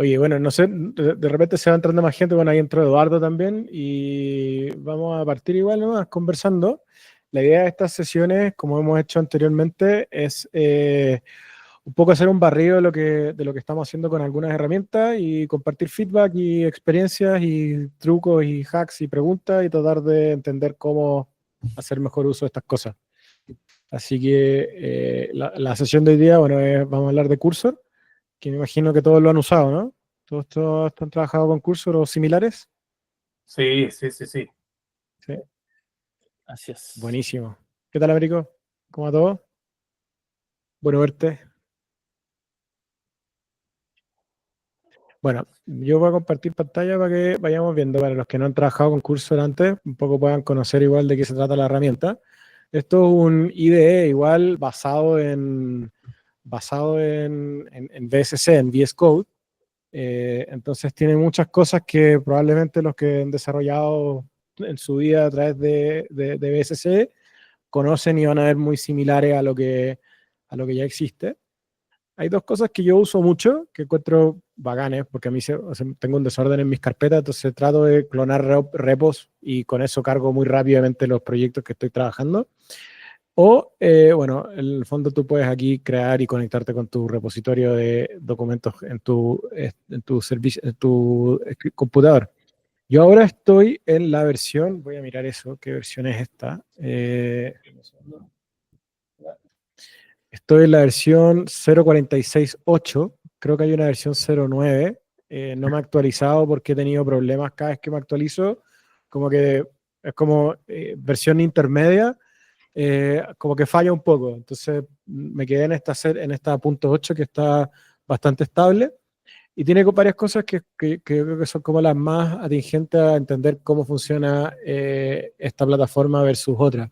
Oye, bueno, no sé, de repente se va entrando más gente, bueno, ahí entró Eduardo también y vamos a partir igual nomás conversando. La idea de estas sesiones, como hemos hecho anteriormente, es un poco hacer un barrido de lo que estamos haciendo con algunas herramientas y compartir feedback y experiencias y trucos y hacks y preguntas y tratar de entender cómo hacer mejor uso de estas cosas. Así que la sesión de hoy día, bueno, vamos a hablar de Cursor, que me imagino que todos lo han usado, ¿no? Todos han trabajado con Cursor o similares. Sí, sí, sí, sí. Sí, Así es. buenísimo. ¿Qué tal, Américo? ¿Cómo va todo? Bueno verte. Bueno, yo voy a compartir pantalla para que vayamos viendo, para los que no han trabajado con Cursor antes, un poco puedan conocer igual de qué se trata la herramienta. Esto es un IDE igual basado en VSC, en VS Code. Entonces tiene muchas cosas que probablemente los que han desarrollado en su vida a través de VSC conocen y van a ver muy similares a lo que ya existe. Hay dos cosas que yo uso mucho, que encuentro bacanes, porque a mí o sea, tengo un desorden en mis carpetas, entonces trato de clonar repos y con eso cargo muy rápidamente los proyectos que estoy trabajando. O, bueno, en el fondo tú puedes aquí crear y conectarte con tu repositorio de documentos en tu servicio, en tu computador. Yo ahora estoy en la versión, voy a mirar eso, ¿qué versión es esta? Estoy en la versión 0.46.8, creo que hay una versión 0.9, no me he actualizado porque he tenido problemas cada vez que me actualizo, como que es como versión intermedia, como que falla un poco, entonces me quedé en esta punto 8 que está bastante estable y tiene varias cosas que yo creo que son como las más atingentes a entender cómo funciona esta plataforma versus otras.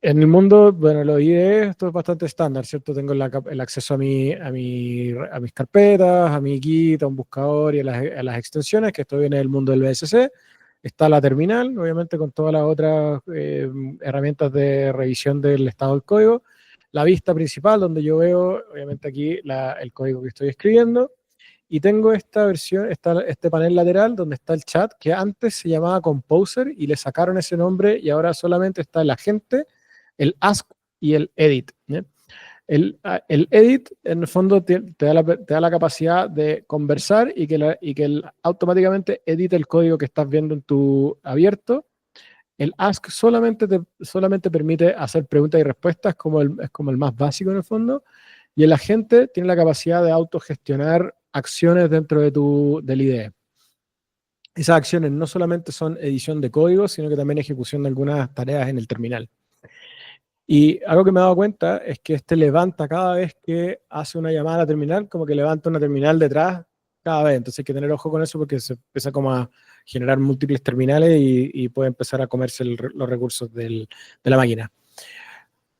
En el mundo, bueno, lo IDE, esto es bastante estándar, ¿cierto? Tengo el acceso a mis carpetas, a mi Git, a un buscador y a las extensiones, que esto viene del mundo del BSC. Está la terminal, obviamente con todas las otras herramientas de revisión del estado del código. La vista principal, donde yo veo, obviamente aquí, el código que estoy escribiendo. Y tengo esta versión, este panel lateral donde está el chat, que antes se llamaba Composer y le sacaron ese nombre y ahora solamente está el agente, el ask y el edit. ¿Eh? El edit, en el fondo, te da la capacidad de conversar y que él automáticamente edite el código que estás viendo en tu abierto. El ask solamente permite hacer preguntas y respuestas, es como el más básico en el fondo. Y el agente tiene la capacidad de autogestionar acciones dentro del IDE. Esas acciones no solamente son edición de código, sino que también ejecución de algunas tareas en el terminal. Y algo que me he dado cuenta es que este levanta cada vez que hace una llamada a la terminal, como que levanta una terminal detrás cada vez. Entonces hay que tener ojo con eso porque se empieza como a generar múltiples terminales y puede empezar a comerse los recursos de la máquina.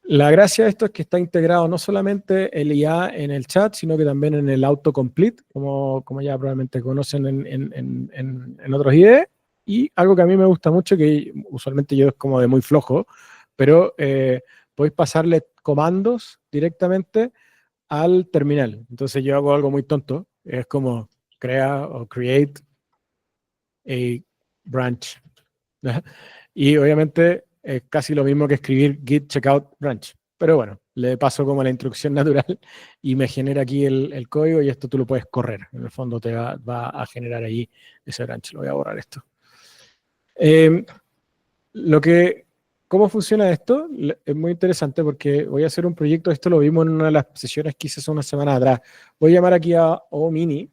La gracia de esto es que está integrado no solamente el IA en el chat, sino que también en el autocomplete, como ya probablemente conocen en otros IDE. Y algo que a mí me gusta mucho, que usualmente yo es como de muy flojo, pero podéis pasarle comandos directamente al terminal. Entonces yo hago algo muy tonto, es como crea o create a branch. Y obviamente es casi lo mismo que escribir git checkout branch. Pero bueno, le paso como la instrucción natural y me genera aquí el código y esto tú lo puedes correr. En el fondo va a generar ahí ese branch. Lo voy a borrar esto. Eh, lo que, ¿Cómo funciona esto? Es muy interesante porque voy a hacer un proyecto, esto lo vimos en una de las sesiones que hice hace una semana atrás. Voy a llamar aquí a OMini,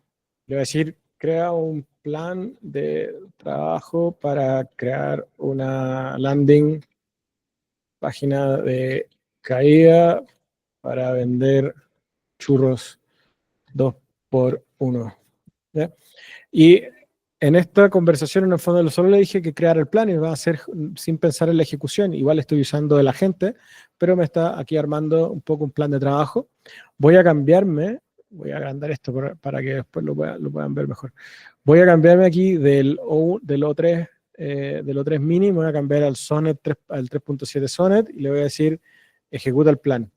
le voy a decir, crea un plan de trabajo para crear una landing, página de caída para vender churros 2 por 1. ¿Ya? Y en esta conversación, en el fondo, solo le dije que crear el plan y va a hacer sin pensar en la ejecución. Igual estoy usando el agente, pero me está aquí armando un poco un plan de trabajo. Voy a agrandar esto para que después lo puedan ver mejor. Voy a cambiarme aquí del O3, del O3 mini, me voy a cambiar al Sonnet 3, al 3.7 Sonnet y le voy a decir ejecuta el plan.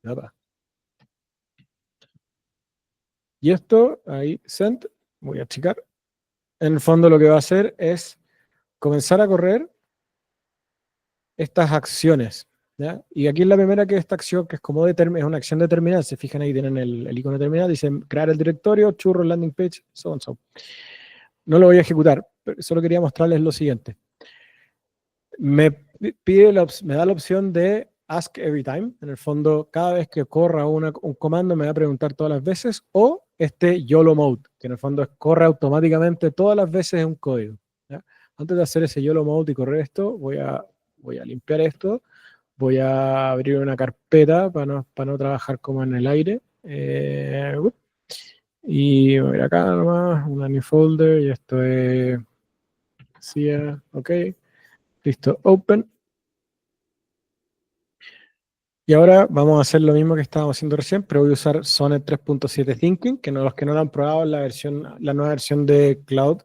Opa. Y esto, ahí, send, voy a checar. En el fondo lo que va a hacer es comenzar a correr estas acciones, ¿ya? Y aquí es la primera, que esta acción, que es como es una acción determinada. Se fijan ahí, tienen el icono determinado, dicen crear el directorio, churro, landing page, so on so. No lo voy a ejecutar, pero solo quería mostrarles lo siguiente. Me da la opción de ask every time. En el fondo, cada vez que corra un comando me va a preguntar todas las veces, o este YOLO mode, que en el fondo es corre automáticamente todas las veces un código, ¿ya? Antes de hacer ese YOLO mode y correr esto, voy a limpiar esto, voy a abrir una carpeta para no trabajar como en el aire. Y voy a ir acá nomás, una new folder, y esto es CIA, ok, listo, open. Y ahora vamos a hacer lo mismo que estábamos haciendo recién, pero voy a usar Sonnet 3.7 Thinking, que los que no lo han probado, la nueva versión de Cloud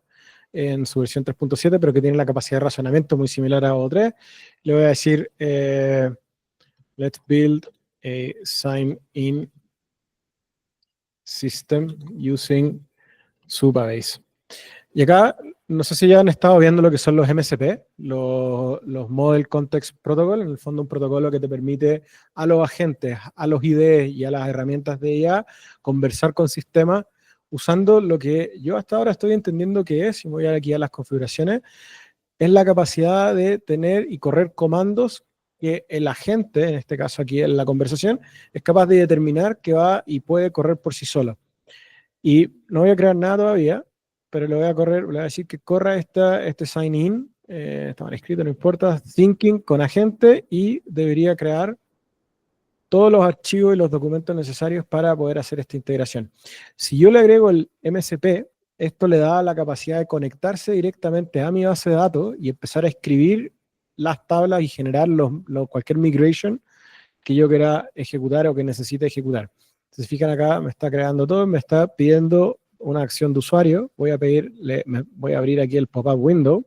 en su versión 3.7, pero que tiene la capacidad de razonamiento muy similar a O3. Le voy a decir, let's build a sign-in system using Supabase. Y acá, no sé si ya han estado viendo lo que son los MCP, los Model Context Protocol, en el fondo un protocolo que te permite a los agentes, a los IDEs y a las herramientas de IA conversar con sistemas usando lo que yo hasta ahora estoy entendiendo que es, y voy aquí a las configuraciones, es la capacidad de tener y correr comandos que el agente, en este caso aquí en la conversación, es capaz de determinar que va y puede correr por sí solo. Y no voy a crear nada todavía, pero le voy a decir que corra este sign in, está mal escrito, no importa, thinking con agente, y debería crear todos los archivos y los documentos necesarios para poder hacer esta integración. Si yo le agrego el MCP, esto le da la capacidad de conectarse directamente a mi base de datos y empezar a escribir las tablas y generar cualquier migration que yo quiera ejecutar o que necesite ejecutar. Si se fijan acá, me está creando todo, me está pidiendo una acción de usuario. Voy a abrir aquí el pop-up window.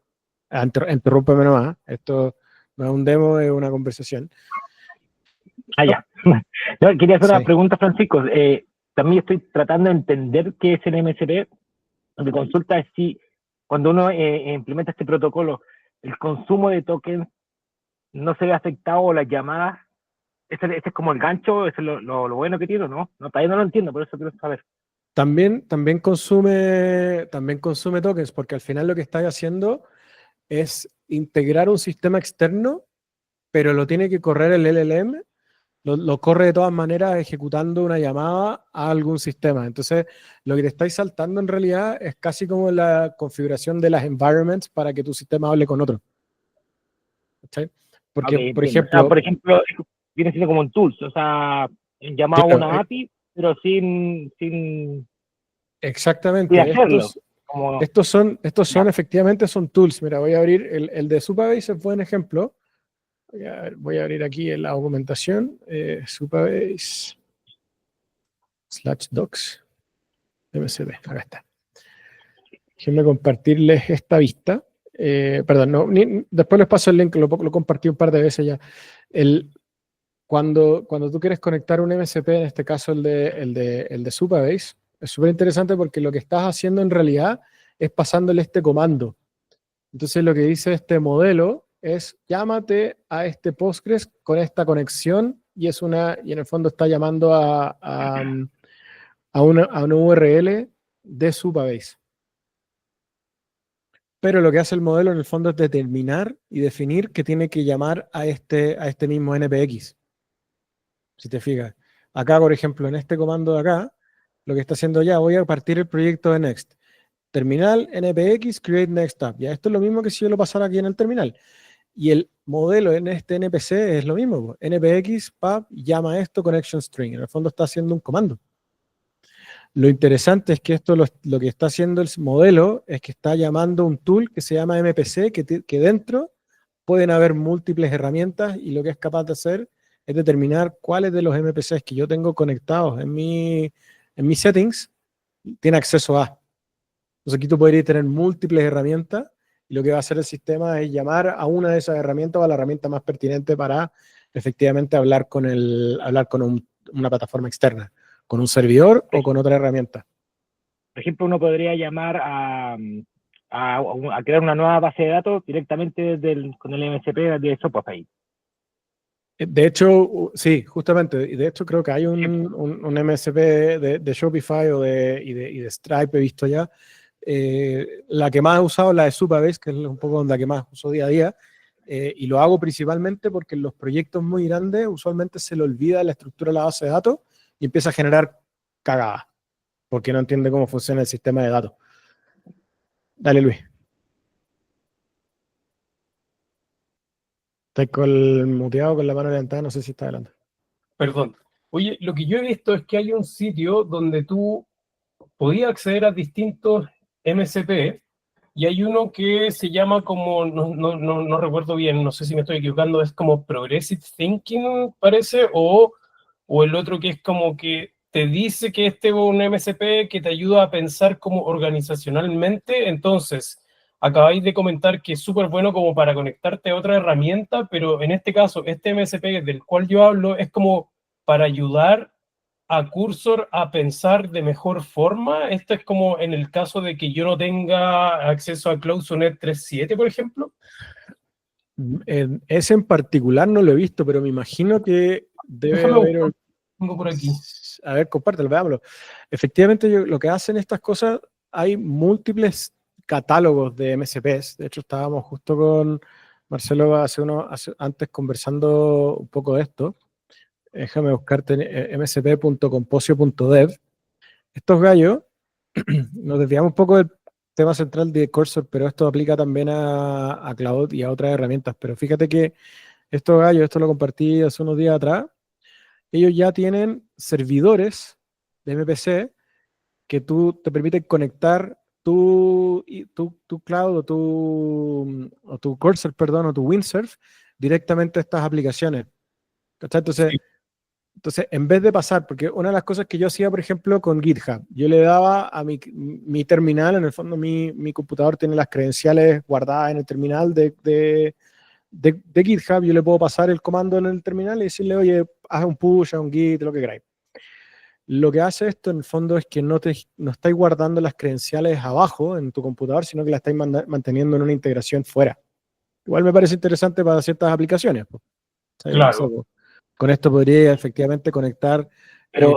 Interrúmpeme nomás. Esto no es un demo, es una conversación. Ya. No, quería hacer una Sí. pregunta, Francisco. También estoy tratando de entender qué es el MCP. Mi consulta es si cuando uno implementa este protocolo, el consumo de tokens no se ve afectado, o las llamadas. Ese es como el gancho, ese es lo bueno que tiene, ¿no? Todavía no lo entiendo, por eso quiero saber. También consume tokens, porque al final lo que está haciendo es integrar un sistema externo, pero lo tiene que correr el LLM, lo corre de todas maneras ejecutando una llamada a algún sistema. Entonces, lo que te estáis saltando en realidad es casi como la configuración de las environments para que tu sistema hable con otro. ¿Sí? Porque, Okay, por ejemplo... por ejemplo, viene siendo como un tools, o sea, llamado claro, una API, pero sin exactamente. hacerlo. Estos son efectivamente son tools. Mira, voy a abrir el de Supabase, es buen ejemplo. Voy a abrir aquí en la documentación, Supabase /docs MCP, acá está. Déjenme compartirles esta vista. Perdón, después les paso el link, lo compartí un par de veces ya. Cuando tú quieres conectar un MCP, en este caso el de Supabase, es súper interesante porque lo que estás haciendo en realidad es pasándole este comando. Entonces lo que dice este modelo es llámate a este Postgres con esta conexión, y en el fondo está llamando a una URL de Supabase. Pero lo que hace el modelo en el fondo es determinar y definir que tiene que llamar a este mismo NPX. Si te fijas. Acá, por ejemplo, en este comando de acá, lo que está haciendo ya, voy a partir el proyecto de Next. Terminal, NPX, create next app. Ya, esto es lo mismo que si yo lo pasara aquí en el terminal. Y el modelo en este NPC es lo mismo. NPX, pub, llama esto connection string. En el fondo está haciendo un comando. Lo interesante es que esto lo que está haciendo el modelo es que está llamando un tool que se llama MPC, que dentro pueden haber múltiples herramientas, y lo que es capaz de hacer es determinar cuáles de los MPCs que yo tengo conectados en mis settings tiene acceso a. Entonces aquí tú podrías tener múltiples herramientas, y lo que va a hacer el sistema es llamar a una de esas herramientas o a la herramienta más pertinente para efectivamente hablar con una plataforma externa, con un servidor o con otra herramienta. por ejemplo, uno podría llamar a crear una nueva base de datos directamente con el MSP de Shopify. De hecho, sí, justamente. Y de hecho creo que hay un MSP de Shopify y de Stripe, he visto ya. La que más he usado es la de Supabase, que es un poco la que más uso día a día. Y lo hago principalmente porque en los proyectos muy grandes usualmente se le olvida la estructura de la base de datos y empieza a generar cagadas, porque no entiende cómo funciona el sistema de datos. Dale, Luis. Estás muteado con la mano levantada, no sé si está adelante. Perdón. Oye, lo que yo he visto es que hay un sitio donde tú podías acceder a distintos MSP y hay uno que se llama como, no recuerdo bien, no sé si me estoy equivocando, es como Progressive Thinking, parece, o el otro que es como que te dice que este es un MSP que te ayuda a pensar como organizacionalmente. Entonces, acabáis de comentar que es súper bueno como para conectarte a otra herramienta, pero en este caso, este MSP del cual yo hablo es como para ayudar a Cursor a pensar de mejor forma. Esto es como en el caso de que yo no tenga acceso a CloudSonnet 3.7, por ejemplo. Ese en particular no lo he visto, pero me imagino que debe haber... Tengo por aquí. A ver, compártelo, veámoslo. Efectivamente, lo que hacen estas cosas, hay múltiples catálogos de MSPs. De hecho, estábamos justo con Marcelo antes conversando un poco de esto. Déjame buscarte msp.composio.dev. Estos gallos, nos desviamos un poco del tema central de Cursor, pero esto aplica también a Cloud y a otras herramientas. Pero fíjate que estos gallos, esto lo compartí hace unos días atrás, ellos ya tienen servidores de MPC que tú te permiten conectar tu Cloud o tu Cursor, perdón, o tu Windsurf directamente a estas aplicaciones. ¿Cachai? Entonces, Sí. Entonces, en vez de pasar, porque una de las cosas que yo hacía, por ejemplo, con GitHub, yo le daba a mi terminal, en el fondo mi computador tiene las credenciales guardadas en el terminal de GitHub, yo le puedo pasar el comando en el terminal y decirle, oye, haz un push, haz un git, lo que queráis. Lo que hace esto en el fondo es que no estáis guardando las credenciales abajo en tu computador, sino que las estáis manteniendo en una integración fuera. Igual me parece interesante para ciertas aplicaciones. Claro. No sé, con esto podría efectivamente conectar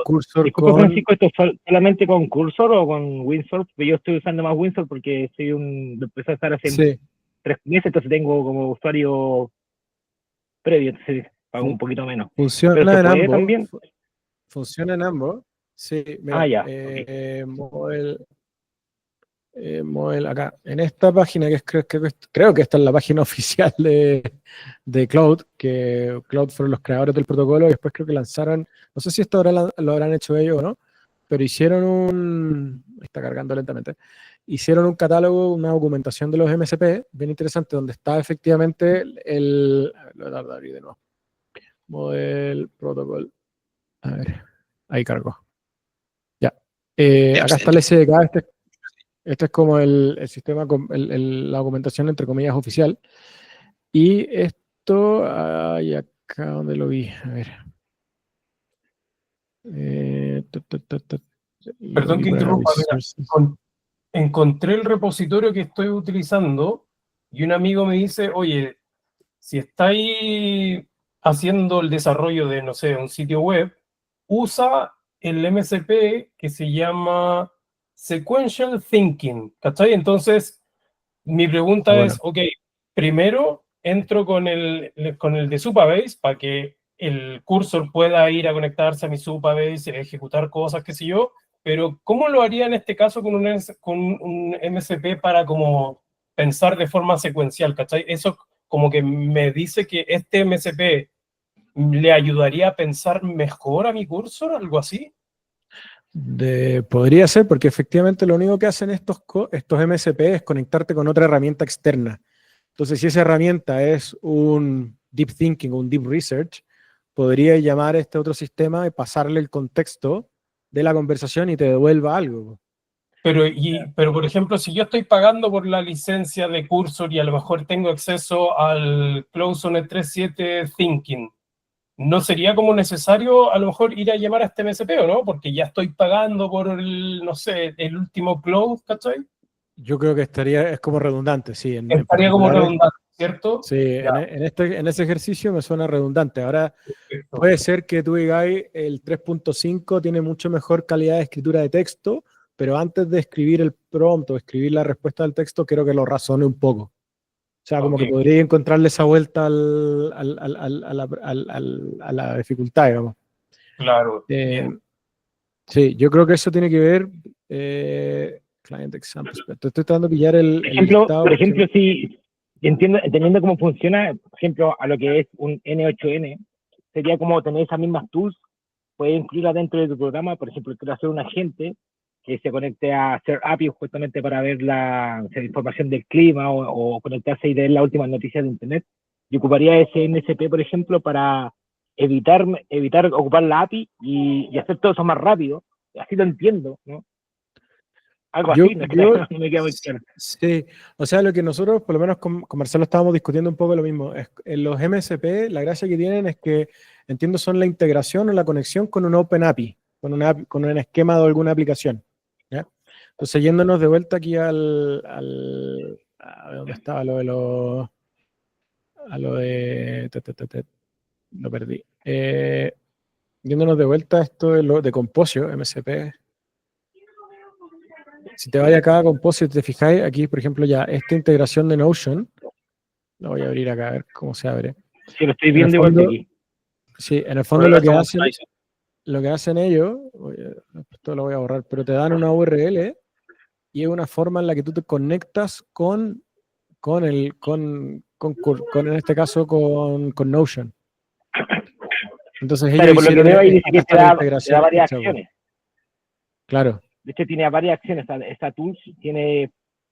Cursor disculpa, con... Francisco, ¿esto solamente con Cursor o con Windsurf? Yo estoy usando más Windsurf porque lo empecé a usar hace 3 meses, entonces tengo como usuario previo, entonces pago un poquito menos. Funciona ¿Pero se en puede ambos. también? Funciona en ambos. Sí, mira, Ya. Model acá. En esta página, creo que esta es la página oficial de Cloud, que Cloud fueron los creadores del protocolo y después creo que lanzaron, no sé si esto lo habrán hecho ellos o no, pero hicieron está cargando lentamente, hicieron un catálogo, una documentación de los MSP, bien interesante, donde está efectivamente lo voy a abrir de nuevo. Model Protocol. A ver, ahí cargo. Ya. Acá está el SDK, este es como el sistema, la documentación entre comillas oficial. Y esto, ay, acá donde lo vi, a ver. Perdón que interrumpa, mira, encontré el repositorio que estoy utilizando y un amigo me dice, oye, si estáis haciendo el desarrollo de, no sé, un sitio web, usa el MSP que se llama Sequential Thinking, ¿cachai? Entonces, mi pregunta es, ok, primero entro con el de Supabase para que el cursor pueda ir a conectarse a mi Supabase, ejecutar cosas, qué sé yo, pero ¿cómo lo haría en este caso con un MSP para como pensar de forma secuencial, ¿cachai? Eso como que me dice que este MSP le ayudaría a pensar mejor a mi cursor, algo así. Podría ser, porque efectivamente lo único que hacen estos MSP es conectarte con otra herramienta externa. Entonces, si esa herramienta es un Deep Thinking o un Deep Research, podría llamar a este otro sistema y pasarle el contexto de la conversación y te devuelva algo. Pero, por ejemplo, si yo estoy pagando por la licencia de Cursor y a lo mejor tengo acceso al CloudSonnet 3.7 Thinking, no sería como necesario a lo mejor ir a llamar a este MSP, ¿o no? Porque ya estoy pagando por no sé, el último cloud, ¿cachai? Yo creo que es como redundante, sí, en Estaría como particular. redundante, ¿cierto? Sí, Ya, en ese ejercicio me suena redundante. Ahora, perfecto. puede ser que tú digáis el 3.5 tiene mucho mejor calidad de escritura de texto, pero antes de escribir el prompt o escribir la respuesta del texto, quiero que lo razone un poco. O sea, como Ok, que podría encontrarle esa vuelta a la dificultad, digamos. claro, Eh, bien. sí, yo creo que eso tiene que ver. Client examples. Te estoy tratando de pillar el listado. Por ejemplo, si entendiendo cómo funciona, por ejemplo, a lo que es un N8N, sería como tener esas mismas tools, puedes incluirlas dentro de tu programa. Por ejemplo, quiero hacer un agente que se conecte a hacer API justamente para ver la información del clima o conectarse y leer las últimas noticias de Internet. Yo ocuparía ese NSP, por ejemplo, para evitar ocupar la API y hacer todo eso más rápido. Así lo entiendo, ¿no? Algo Yo, así, no, yo, no me queda muy claro. sí, o sea, lo que nosotros, por lo menos con Marcelo, estábamos discutiendo un poco lo mismo. En los MSP, la gracia que tienen es que, entiendo, son la integración o la conexión con un Open API, con un esquema de alguna aplicación. ¿Ya? Entonces, yéndonos de vuelta aquí a ¿dónde estaba lo de los, a lo de, lo perdí. Yéndonos de vuelta a esto de Composio, MSP. Si te vaya acá a Composio, te fijáis, aquí, por ejemplo, ya esta integración de Notion, lo voy a abrir acá a ver cómo se abre. Sí, lo estoy En el viendo igual que fondo, aquí. sí, en el fondo Ahora estamos ahí. lo que hacen ellos, esto lo voy a borrar, pero te dan una URL y es una forma en la que tú te conectas en este caso, con Notion. Entonces ellos Claro, por lo que hicieron veo ahí dice acá que está te da integración varias hecha, po. acciones. Claro, De hecho, tiene varias acciones. Esta tools tiene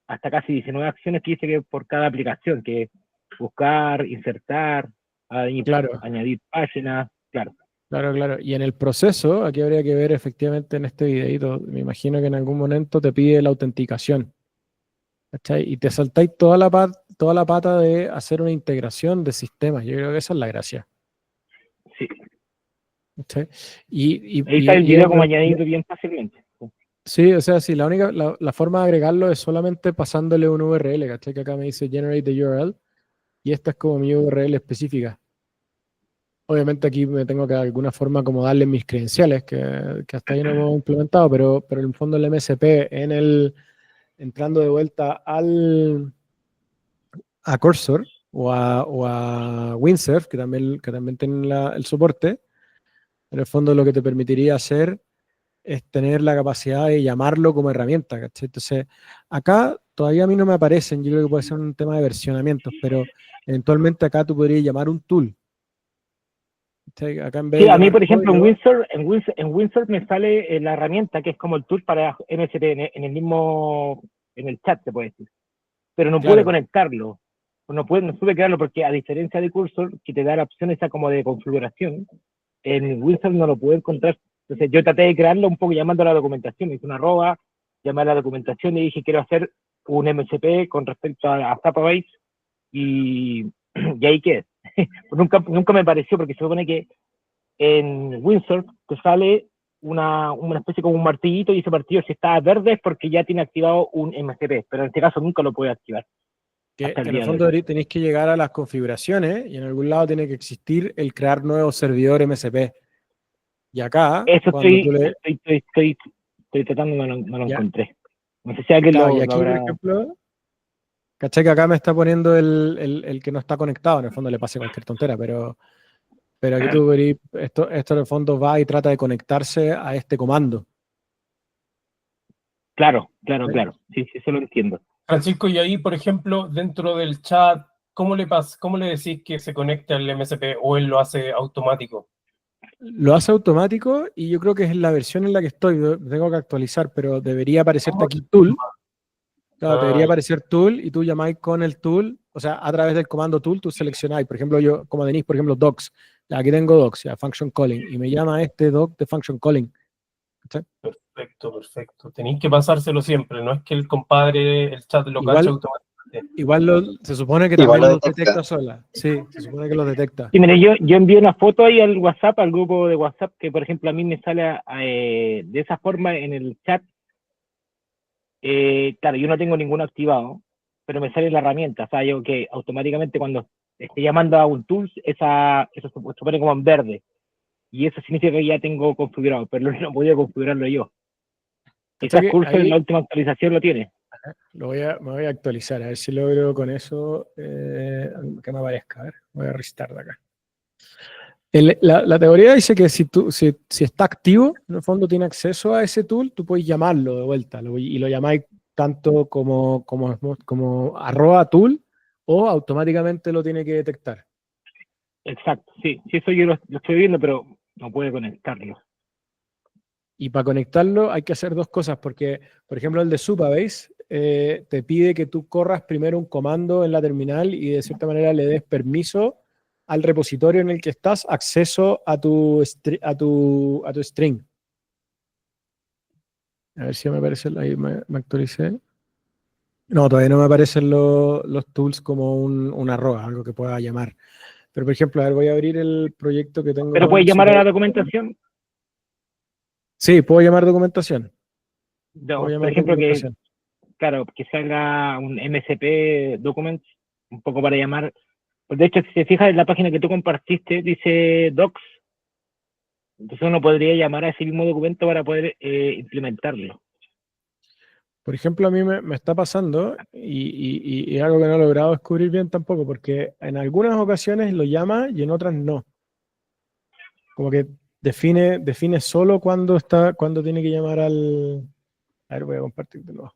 hasta casi 19 acciones que dice que por cada aplicación, que buscar, insertar, claro. añadir páginas, claro. Claro, claro. Y en el proceso, aquí habría que ver efectivamente en este videito, me imagino que en algún momento te pide la autenticación, ¿cachai? Y te saltáis toda la pata de hacer una integración de sistemas. Yo creo que esa es la gracia, Sí. ¿cachai? Ahí está el Y video como añadido bien fácilmente. sí, o sea, sí, la forma de agregarlo es solamente pasándole un URL, ¿cachai? Que acá me dice generate the URL, y esta es como mi URL específica. Obviamente aquí me tengo que de alguna forma como darle mis credenciales, que hasta ahí no hemos implementado, pero en el fondo el MSP, entrando de vuelta a Cursor o a Windsurf, que también tienen el soporte, en el fondo lo que te permitiría hacer es tener la capacidad de llamarlo como herramienta, ¿cachai? Entonces, acá todavía a mí no me aparecen, yo creo que puede ser un tema de versionamientos, pero eventualmente acá tú podrías llamar un tool. ¿Cachai? Acá en vez Sí, de a mí, llamar por ejemplo, código, En Windsor me sale la herramienta que es como el tool para MSP en el mismo, en el chat, se puede decir. Pero no pude claro, conectarlo. No pude crearlo porque a diferencia de Cursor, que te da la opción esa como de configuración, en Windsor no lo pude encontrar. Entonces yo traté de crearlo un poco llamando a la documentación, hice una arroba, llamé a la documentación y dije quiero hacer un MSP con respecto a Zapabase y, y ahí quedé. Nunca me pareció porque se supone que en Windsor te sale una especie como un martillito y ese martillo si está verde es porque ya tiene activado un MSP, pero en este caso nunca lo puede activar hasta que el en el día de fondo hoy. tenéis que llegar a las configuraciones y en algún lado tiene que existir el crear nuevo servidor MSP. Y acá, Eso cuando tú le... estoy tratando, no lo Ya, encontré. No sé si alguien claro, y lo aquí, por habrá. ejemplo, caché que acá me está poniendo el que no está conectado, en el fondo le pase cualquier tontera, pero aquí tú veréis, esto en el fondo va y trata de conectarse a este comando. Claro. ¿Sí? Sí, eso lo entiendo. Francisco, y ahí, por ejemplo, dentro del chat, cómo le decís que se conecte al MSP o él lo hace automático? Lo hace automático y yo creo que es la versión en la que estoy, tengo que actualizar, pero debería aparecerte ¿Cómo? aquí tool. Claro, te debería Ah, aparecer tool y tú llamáis con el tool, o sea, a través del comando tool tú seleccionáis, por ejemplo, yo, como tenéis, por ejemplo, docs, ya, aquí tengo docs, ya, function calling, y me llama este doc de function calling. ¿Cachai? perfecto, perfecto. Tenéis que pasárselo siempre, no es que el compadre, el chat lo cache Igual, automáticamente. Igual se supone que Igual también lo los detecta. detecta sola. Sí, se supone que los detecta. Sí, mire, yo envío una foto ahí al WhatsApp, al grupo de WhatsApp, que por ejemplo a mí me sale de esa forma en el chat. Claro, yo no tengo ninguno activado, pero me sale la herramienta. O sea, yo que automáticamente cuando esté llamando a un tool, eso se pone como en verde. Y eso significa que ya tengo configurado, pero no podía configurarlo yo. ¿Cachai Quizás que Cursor en ahí la última actualización lo tiene. me voy a actualizar, a ver si logro con eso que me aparezca. A ver, voy a restar de acá. La teoría dice que si está activo, en el fondo tiene acceso a ese tool, tú puedes llamarlo de vuelta y lo llamáis tanto como @tool o automáticamente lo tiene que detectar. Exacto, sí, eso yo lo estoy viendo, pero no puede conectarlo. Y para conectarlo hay que hacer dos cosas, porque, por ejemplo, el de Supabase te pide que tú corras primero un comando en la terminal y de cierta manera le des permiso al repositorio en el que estás acceso a tu string. A ver si me aparece, ahí me actualicé. No, todavía no me aparecen los tools como un arroba, algo que pueda llamar. Pero, por ejemplo, a ver, voy a abrir el proyecto que tengo Pero puede con llamar a la Supabase. documentación, Sí, puedo llamar documentación. Puedo por llamar ejemplo, que, documentación. claro, que salga un MSP Documents, un poco para llamar. De hecho, si se fija en la página que tú compartiste, dice Docs, entonces uno podría llamar a ese mismo documento para poder implementarlo. Por ejemplo, a mí me está pasando y es algo que no he logrado descubrir bien tampoco, porque en algunas ocasiones lo llama y en otras no. Como que define solo cuando tiene que llamar al... A ver, voy a compartir de nuevo.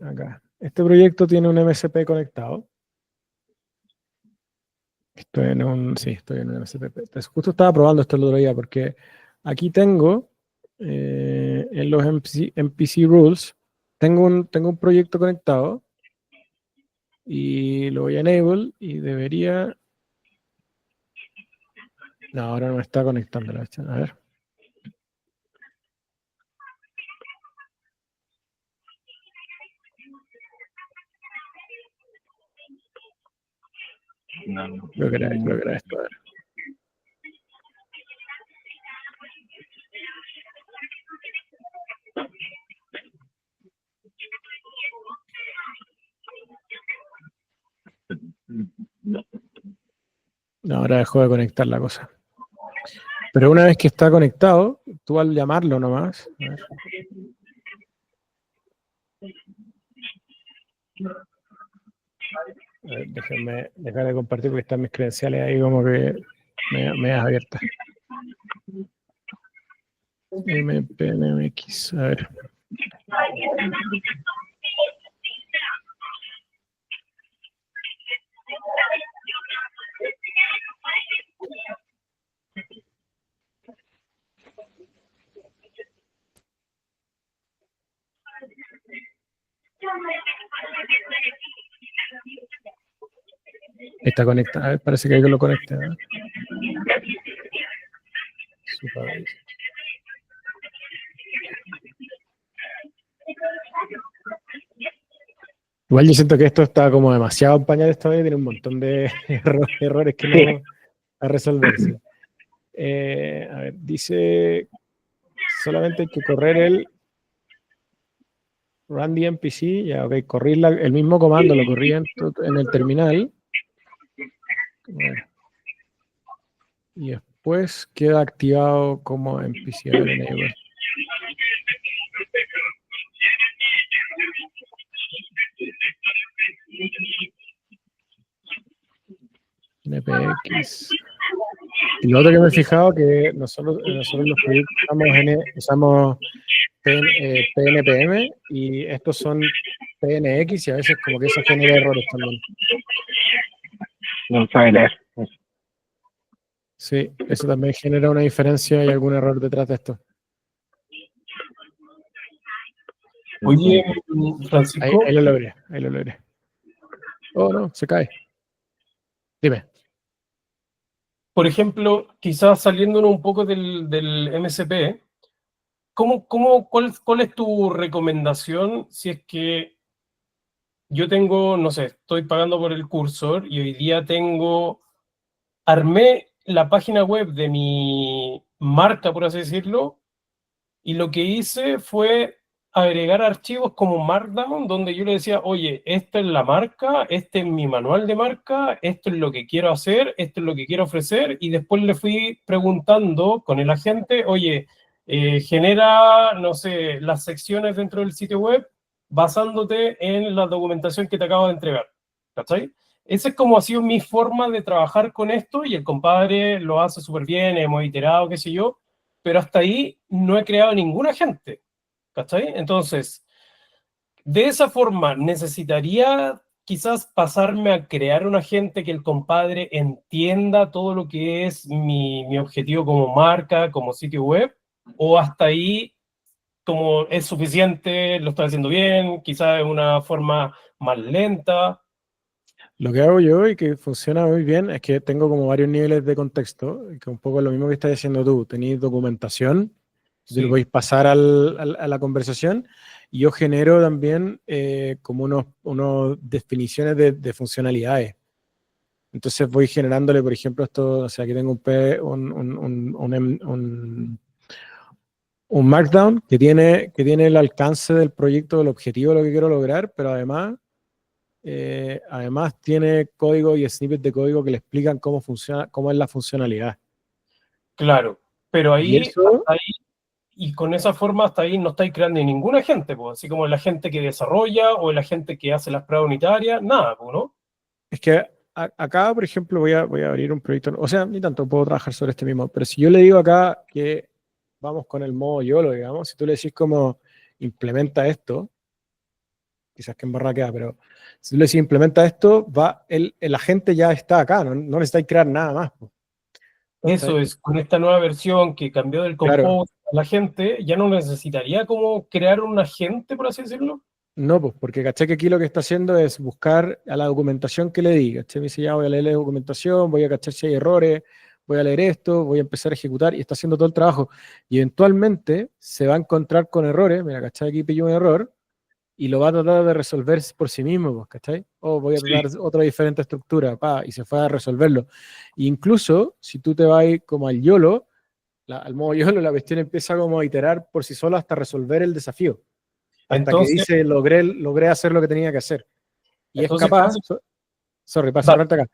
Acá. Este proyecto tiene un MSP conectado. Estoy en un MSP. Entonces, justo estaba probando esto el otro día, porque aquí tengo en los MPC Rules, tengo un proyecto conectado. Y lo voy a enable y debería... No, ahora no me está conectando la cuestión. A ver. Creo que era esto. A ver. No, ahora dejó de conectar la cosa. Pero una vez que está conectado, tú al llamarlo nomás. A ver, déjenme dejar de compartir porque están mis credenciales ahí como que me das abiertas. MPNMX, a ver. Está conectado. A ver, parece que ahí lo conecta. ¿No? Igual yo siento que esto está como demasiado en pañal esta vez, tiene un montón de errores que no a resolverse. A ver, dice solamente hay que correr el run the MPC, ya, ok, corrí el mismo comando, lo corrí en el terminal. Bueno. Y después queda activado como MPC. A ver, enable. NPX. Y lo otro que me he fijado que nosotros los proyectos usamos PNPM y estos son PNX y a veces como que eso genera errores también. No sabe leer. Sí, eso también genera una diferencia y algún error detrás de esto. Oye, Francisco. Ahí lo logré. Oh, no, se cae. Dime. Por ejemplo, quizás saliéndonos un poco del MSP, cuál es tu recomendación si es que yo tengo, no sé, estoy pagando por el cursor y hoy día armé la página web de mi marca, por así decirlo, y lo que hice fue agregar archivos como Markdown, donde yo le decía, oye, esta es la marca, este es mi manual de marca, esto es lo que quiero hacer, esto es lo que quiero ofrecer, y después le fui preguntando con el agente, oye, genera, no sé, las secciones dentro del sitio web basándote en la documentación que te acabo de entregar. ¿Cachai? Esa es como ha sido mi forma de trabajar con esto, y el compadre lo hace súper bien, hemos iterado, qué sé yo, pero hasta ahí no he creado ningún agente, ¿cachai? Entonces, de esa forma, necesitaría quizás pasarme a crear un agente que el compadre entienda todo lo que es mi objetivo como marca, como sitio web, o hasta ahí, como es suficiente, lo estoy haciendo bien, quizás es una forma más lenta. Lo que hago yo y que funciona muy bien es que tengo como varios niveles de contexto, y que un poco lo mismo que estás diciendo tú, tenéis documentación, tú lo Sí, podéis pasar a la conversación, y yo genero también como unos definiciones de funcionalidades. Entonces voy generándole, por ejemplo, esto, o sea, aquí tengo un Markdown que tiene el alcance del proyecto, del objetivo de lo que quiero lograr, pero además tiene código y snippets de código que le explican cómo funciona, cómo es la funcionalidad. claro, pero Y ahí, eso hasta ahí, y con esa forma hasta ahí no estáis creando ningún agente, pues, así como el agente que desarrolla o el agente que hace las pruebas unitarias, nada, pues, ¿no? es que acá, por ejemplo, voy a abrir un proyecto, o sea, ni tanto puedo trabajar sobre este mismo, pero si yo le digo acá que vamos con el modo YOLO, digamos, si tú le decís como implementa esto, quizás que en barra queda, pero si tú le decís implementa esto, el agente ya está acá, no necesitáis crear nada más, pues, Eso ¿cachai? es, con esta nueva versión que cambió del Claro, Compose a la gente, ya no necesitaría como crear un agente, por así decirlo. no, pues porque caché que aquí lo que está haciendo es buscar a la documentación que le di. ¿Cachai? Me dice, ya voy a leer la documentación, voy a cachar si hay errores, voy a leer esto, voy a empezar a ejecutar, y está haciendo todo el trabajo. Y eventualmente se va a encontrar con errores. Mira, ¿cachai? Aquí pilló un error y lo va a tratar de resolver por sí mismo, pues, ¿cachai? O voy a Sí. tratar otra diferente estructura, y se fue a resolverlo. E incluso si tú te vas como al YOLO, al modo YOLO, la cuestión empieza como a iterar por sí sola hasta resolver el desafío, hasta que Entonces, dice logré hacer lo que tenía que hacer. Y es entonces capaz, casi, sorry, para dale, cerrarte acá,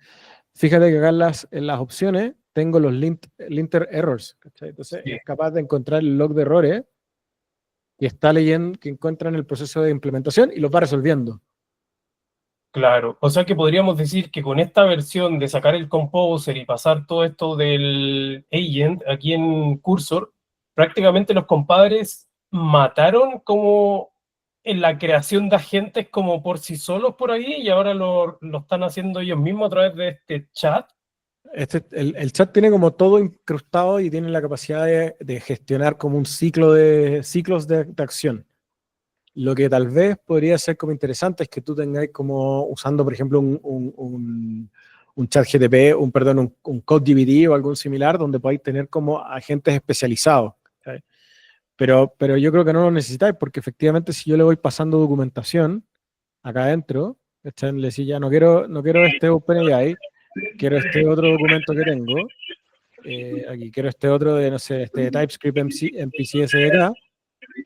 fíjate que acá en las opciones tengo los linter errors, ¿cachai? Entonces sí, es capaz de encontrar el log de errores y está leyendo que encuentra en el proceso de implementación y los va resolviendo. claro. O sea que podríamos decir que con esta versión de sacar el Composer y pasar todo esto del agent aquí en Cursor, prácticamente los compadres mataron como en la creación de agentes como por sí solos por ahí, y ahora lo están haciendo ellos mismos a través de este chat. El chat tiene como todo incrustado y tiene la capacidad de gestionar como un ciclos de acción. Lo que tal vez podría ser como interesante es que tú tengáis como usando, por ejemplo, un chat GTP, perdón, un CodeGPT o algo similar, donde podáis tener como agentes especializados. ¿Cachai? Pero yo creo que no lo necesitáis, porque efectivamente si yo le voy pasando documentación acá adentro, ¿cachai? Le decía, ya no quiero este OpenAI, quiero este otro documento que tengo, aquí quiero este otro de, no sé, este de TypeScript MPC SDK,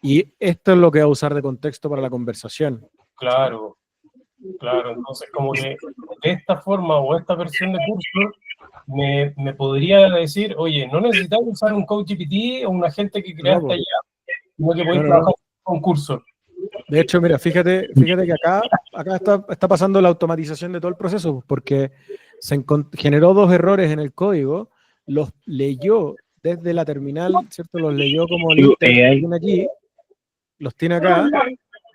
y esto es lo que va a usar de contexto para la conversación. ¿Cachai? Claro, claro. Entonces, como que de esta forma o esta versión de Cursor me podría decir, oye, no necesitas usar un CodeGPT o un agente que No, creaste po. allá, sino que No, podéis no, no. trabajar con Cursor. De hecho, mira, fíjate que acá está pasando la automatización de todo el proceso, porque generó dos errores en el código, los leyó desde la terminal, ¿cierto? Los leyó como linter que AI. tiene aquí, los tiene acá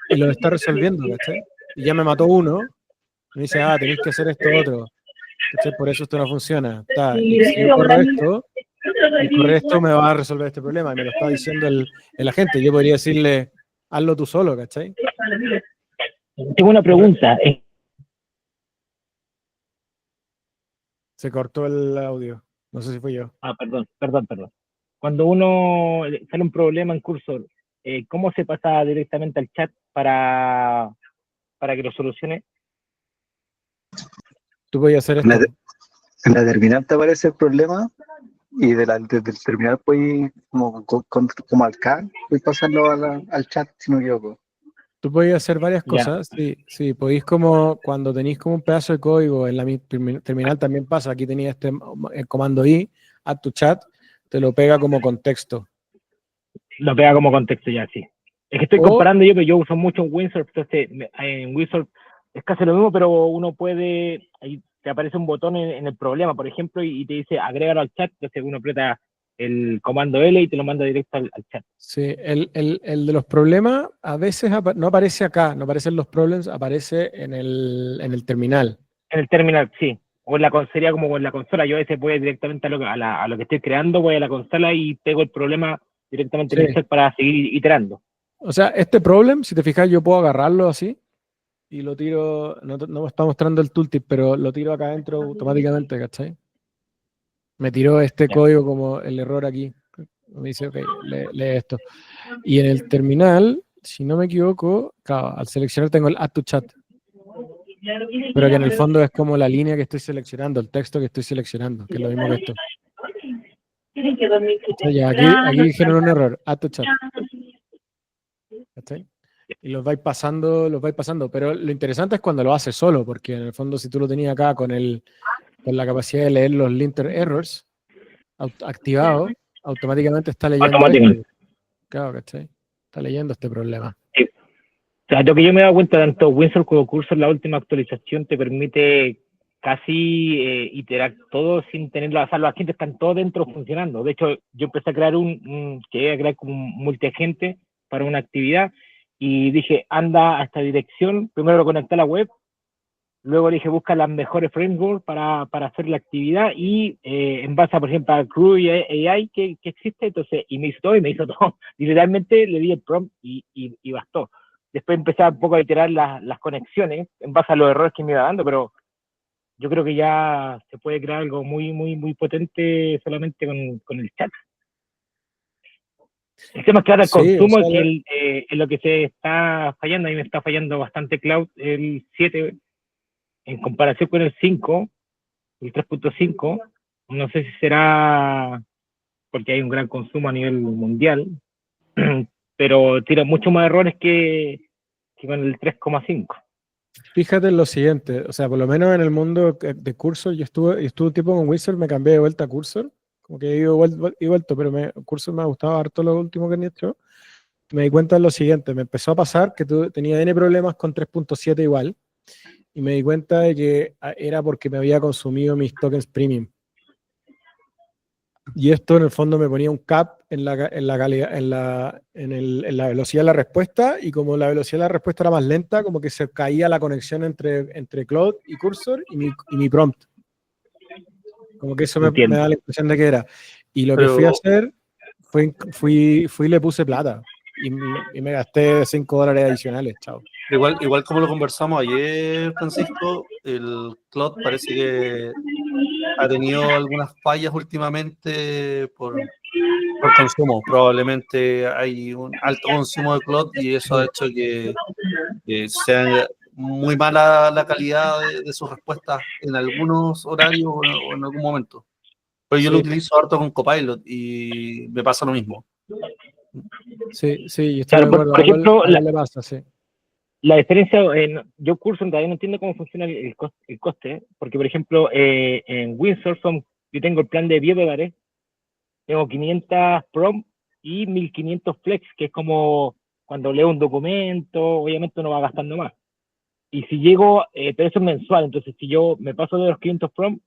y los está resolviendo, ¿cachai? Y ya me mató uno, me dice, tenéis que hacer esto otro, ¿cachai? Por eso esto no funciona. Y si yo corro esto, al correr esto me va a resolver este problema, y me lo está diciendo el agente. Yo podría decirle, hazlo tú solo, ¿cachai? Tengo una pregunta. Se cortó el audio. No sé si fui yo. Perdón. Cuando uno sale un problema en Cursor, ¿cómo se pasa directamente al chat para que lo solucione? Tú podías hacer En la, esto. en la terminal te aparece el problema y desde el terminal puedes, como al CAN, puedes pasarlo al chat, si no me equivoco. Tú podías hacer varias Ya. cosas, sí, podéis como, cuando tenéis como un pedazo de código en la terminal también pasa, aquí tenía el comando I, add to chat, te lo pega como contexto. Lo pega como contexto ya, sí. Es que estoy O- comparando yo, pero yo uso mucho en Windsurf, entonces en Windsurf es casi lo mismo, pero uno puede, ahí te aparece un botón en el problema, por ejemplo, y te dice agrégalo al chat, entonces uno aprieta el comando L y te lo manda directo al chat. Sí, el de los problemas a veces no aparece acá, no aparecen los problemas, aparece en el terminal. En el terminal, sí. O en sería como en la consola. Yo a veces voy directamente a lo que estoy creando, voy a la consola y pego el problema directamente en el Sí. chat para seguir iterando. O sea, este problem, si te fijas, yo puedo agarrarlo así y lo tiro, no me está mostrando el tooltip, pero lo tiro acá adentro automáticamente, ¿cachai? Me tiró este Ya. código como el error aquí. Me dice, ok, lee esto. Y en el terminal, si no me equivoco, claro, al seleccionar tengo el add to chat, pero que en el fondo es como la línea que estoy seleccionando, el texto que estoy seleccionando, que es lo mismo que esto. Entonces ya, aquí generó un error, add to chat. ¿Cachai? Y los vais pasando, pero lo interesante es cuando lo haces solo, porque en el fondo si tú lo tenías acá con la capacidad de leer los linter errors activado, automáticamente está leyendo Automáticamente. esto. Claro, ¿cachai? Está leyendo este problema. Sí. O sea, lo que yo me he dado cuenta, tanto Windsurf como Cursor, la última actualización te permite casi iterar todo sin tenerlo, o sea, los agentes están todos dentro funcionando. De hecho, yo empecé a crear quería crear como un multiagente para una actividad y dije, anda a esta dirección, primero lo conecté a la web, luego le dije, busca las mejores frameworks para hacer la actividad y en base a, por ejemplo, a Crew y AI que existe, entonces, y me hizo todo, y literalmente le di el prompt y bastó. Después empecé un poco a iterar las conexiones en base a los errores que me iba dando, pero yo creo que ya se puede crear algo muy, muy, muy potente solamente con el chat. El tema es que ahora el Sí, o consumo sea, es lo que se está fallando, a mí me está fallando bastante Cloud, el 7, en comparación con el 5, el 3.5, no sé si será porque hay un gran consumo a nivel mundial, pero tira mucho más errores que con el 3.5. fíjate en lo siguiente, o sea, por lo menos en el mundo de Cursor, yo estuve un tiempo con Wizard, me cambié de vuelta a Cursor, como que he ido y vuelto, pero Cursor me ha gustado harto lo último que han hecho. Me di cuenta de lo siguiente, me empezó a pasar que tenía N problemas con 3.7 igual, y me di cuenta de que era porque me había consumido mis tokens premium. Y esto en el fondo me ponía un cap en la calidad, en la velocidad de la respuesta, y como la velocidad de la respuesta era más lenta, como que se caía la conexión entre Cloud y Cursor y mi prompt. Como que eso me da la impresión de que era. Y lo que fui a hacer fui y le puse plata. Y me gasté $5 adicionales, chao. Igual como lo conversamos ayer, Francisco, el cloud parece que ha tenido algunas fallas últimamente por consumo. Probablemente hay un alto consumo de cloud y eso ha hecho que sea muy mala la calidad de sus respuestas en algunos horarios o en algún momento. Pero yo lo Sí, utilizo harto con Copilot y me pasa lo mismo. sí, yo estoy Claro, de acuerdo. por ejemplo, A él le pasa, sí. la diferencia, yo Cursor todavía no entiendo cómo funciona el coste, porque por ejemplo, en Windsurf yo tengo el plan de $10, tengo 500 prom y 1500 flex, que es como cuando leo un documento, obviamente uno va gastando más. Y si llego, pero eso es mensual, entonces si yo me paso de los 500 prom,